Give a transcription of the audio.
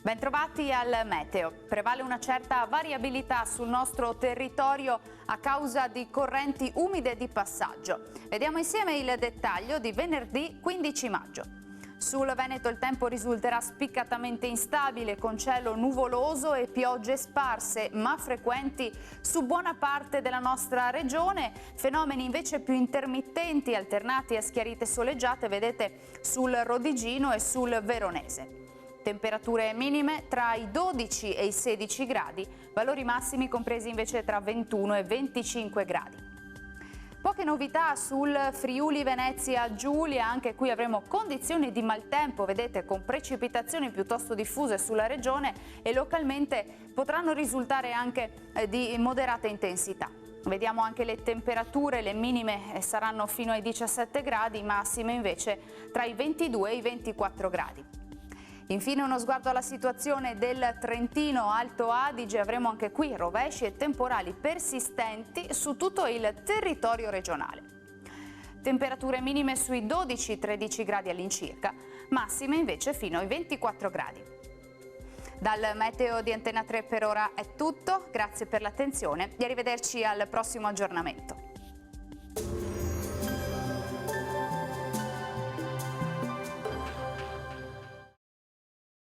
Bentrovati al meteo. Prevale una certa variabilità sul nostro territorio a causa di correnti umide di passaggio. Vediamo insieme il dettaglio di venerdì 15 maggio. Sul Veneto il tempo risulterà spiccatamente instabile con cielo nuvoloso e piogge sparse ma frequenti su buona parte della nostra regione, fenomeni invece più intermittenti alternati a schiarite soleggiate vedete sul Rodigino e sul Veronese. Temperature minime tra i 12 e i 16 gradi, valori massimi compresi invece tra 21 e 25 gradi. Poche novità sul Friuli Venezia Giulia, anche qui avremo condizioni di maltempo, vedete, con precipitazioni piuttosto diffuse sulla regione e localmente potranno risultare anche di moderata intensità. Vediamo anche le temperature, le minime saranno fino ai 17 gradi, massime invece tra i 22 e i 24 gradi. Infine uno sguardo alla situazione del Trentino Alto Adige, avremo anche qui rovesci e temporali persistenti su tutto il territorio regionale. Temperature minime sui 12-13 gradi all'incirca, massime invece fino ai 24 gradi. Dal meteo di Antena 3 per ora è tutto, grazie per l'attenzione e arrivederci al prossimo aggiornamento.